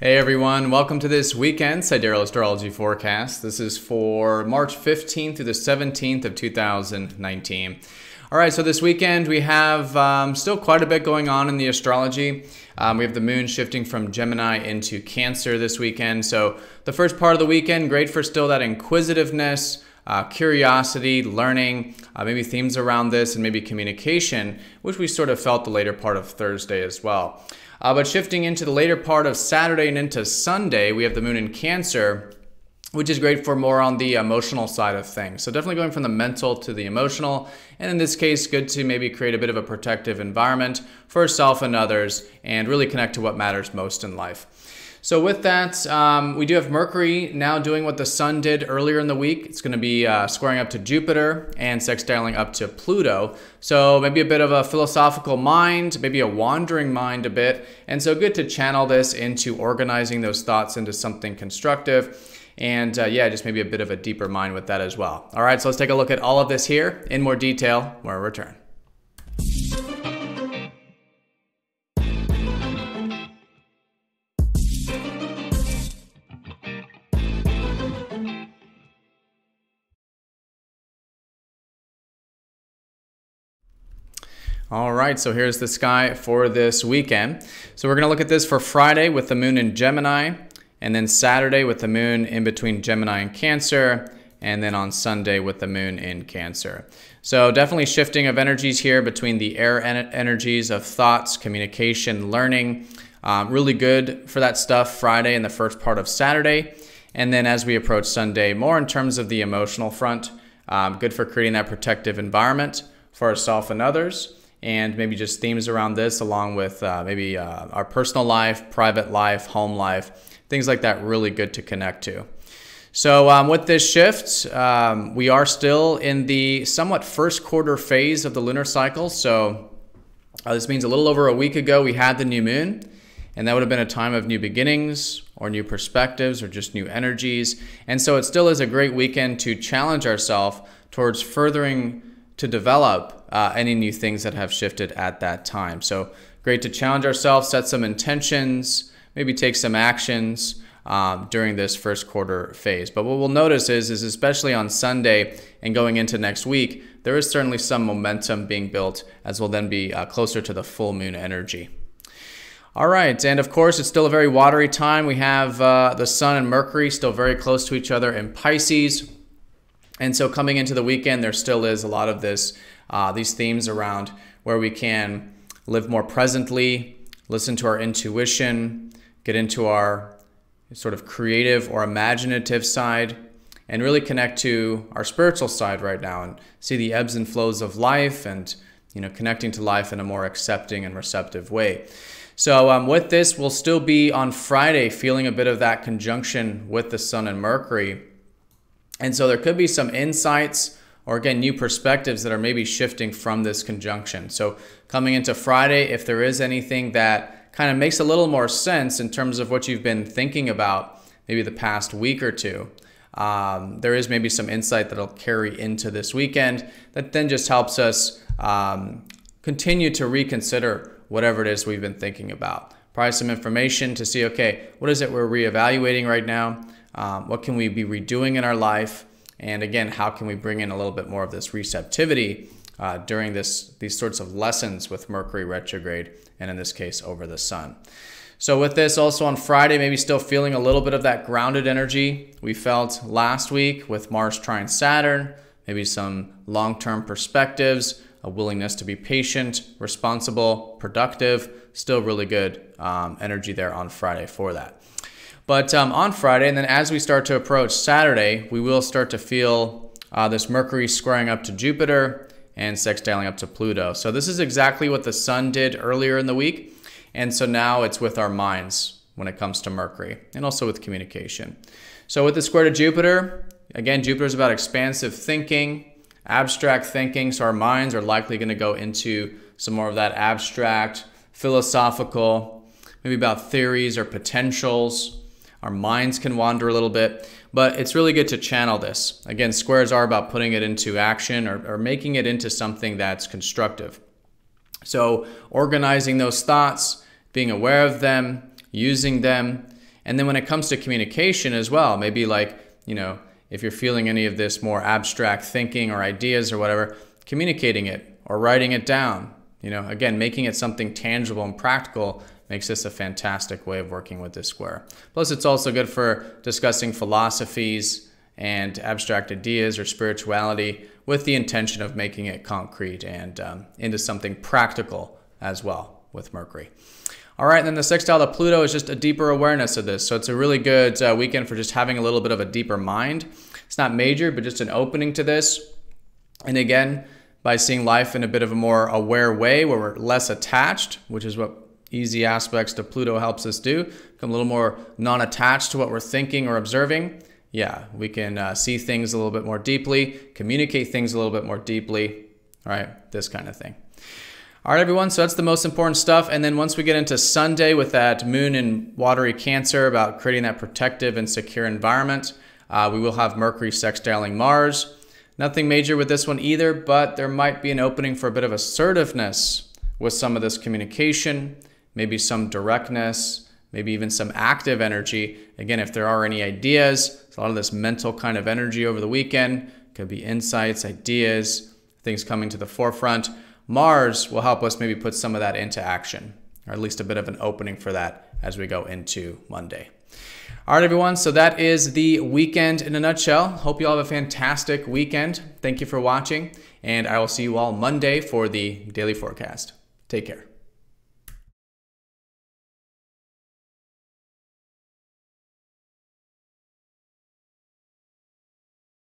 Hey everyone, welcome to this weekend Sidereal Astrology forecast. This is for March 15th through the 17th of 2019. All right, so this weekend we have still quite a bit going on in the astrology. We have the moon shifting from Gemini into Cancer this weekend. So the first part of the weekend, great for still that inquisitiveness, curiosity, learning, maybe themes around this, and maybe communication, which we sort of felt the later part of Thursday as well. But shifting into the later part of Saturday and into Sunday, we have the moon in Cancer, which is great for more on the emotional side of things. So definitely going from the mental to the emotional. And in this case, good to maybe create a bit of a protective environment for yourself and others and really connect to what matters most in life. So with that, we do have Mercury now doing what the Sun did earlier in the week. It's going to be squaring up to Jupiter and sextiling up to Pluto. So maybe a bit of a philosophical mind, maybe a wandering mind a bit. And so good to channel this into organizing those thoughts into something constructive. And yeah, just maybe a bit of a deeper mind with that as well. All right, so let's take a look at all of this here in more detail when we return. All right, so here's the sky for this weekend. So we're going to look at this for Friday with the moon in Gemini, and then Saturday with the moon in between Gemini and Cancer, and then on Sunday with the moon in Cancer. So definitely shifting of energies here between the air energies of thoughts, communication, learning. Really good for that stuff Friday and the first part of Saturday. And then as we approach Sunday, more in terms of the emotional front, good for creating that protective environment for ourselves and others. And maybe just themes around this along with maybe our personal life, private life, home life, things like that, really good to connect to. So with this shift, we are still in the somewhat first quarter phase of the lunar cycle. So this means a little over a week ago, we had the new moon, and that would have been a time of new beginnings or new perspectives or just new energies. And so it still is a great weekend to challenge ourselves towards furthering to develop any new things that have shifted at that time. So great to challenge ourselves, set some intentions, maybe take some actions during this first quarter phase. But what we'll notice is especially on Sunday and going into next week, there is certainly some momentum being built as we'll then be closer to the full moon energy. All right, and of course, it's still a very watery time. We have the Sun and Mercury still very close to each other in Pisces. And so coming into the weekend, there still is a lot of this, these themes around where we can live more presently, listen to our intuition, get into our sort of creative or imaginative side, and really connect to our spiritual side right now and see the ebbs and flows of life and, connecting to life in a more accepting and receptive way. So with this, we'll still be on Friday feeling a bit of that conjunction with the Sun and Mercury. And so there could be some insights or, again, new perspectives that are maybe shifting from this conjunction. So coming into Friday, if there is anything that kind of makes a little more sense in terms of what you've been thinking about maybe the past week or two, there is maybe some insight that'll carry into this weekend that then just helps us continue to reconsider whatever it is we've been thinking about. Probably some information to see, okay, what is it we're reevaluating right now? What can we be redoing in our life? And again, how can we bring in a little bit more of this receptivity during these sorts of lessons with Mercury retrograde, and in this case, over the Sun. So with this also on Friday, maybe still feeling a little bit of that grounded energy we felt last week with Mars trine Saturn, maybe some long-term perspectives, a willingness to be patient, responsible, productive, still really good energy there on Friday for that. But on Friday, and then as we start to approach Saturday, we will start to feel this Mercury squaring up to Jupiter and sextiling up to Pluto. So this is exactly what the Sun did earlier in the week. And so now it's with our minds when it comes to Mercury and also with communication. So with the square to Jupiter, again, Jupiter is about expansive thinking, abstract thinking. So our minds are likely going to go into some more of that abstract, philosophical, maybe about theories or potentials. Our minds can wander a little bit, but it's really good to channel this. Again, squares are about putting it into action or making it into something that's constructive. So organizing those thoughts, being aware of them, using them, And then when it comes to communication as well, maybe like, you know, if you're feeling any of this more abstract thinking or ideas or whatever, communicating it or writing it down, you know, again, making it something tangible and practical makes this a fantastic way of working with this square. Plus, it's also good for discussing philosophies and abstract ideas or spirituality with the intention of making it concrete and into something practical as well with Mercury. All right, and then the sextile to Pluto is just a deeper awareness of this. So it's a really good weekend for just having a little bit of a deeper mind. It's not major, but just an opening to this. And again, by seeing life in a bit of a more aware way where we're less attached, which is what easy aspects to Pluto helps us do, become a little more non-attached to what we're thinking or observing. Yeah, we can see things a little bit more deeply, communicate things a little bit more deeply, all right, this kind of thing. All right, everyone, so that's the most important stuff. And then once we get into Sunday with that moon in watery Cancer about creating that protective and secure environment, we will have Mercury sextiling Mars. Nothing major with this one either, but there might be an opening for a bit of assertiveness with some of this communication, maybe some directness, maybe even some active energy. Again, if there are any ideas, a lot of this mental kind of energy over the weekend, could be insights, ideas, things coming to the forefront. Mars will help us maybe put some of that into action, or at least a bit of an opening for that as we go into Monday. All right, everyone, so that is the weekend in a nutshell. Hope you all have a fantastic weekend. Thank you for watching, and I will see you all Monday for the daily forecast. Take care.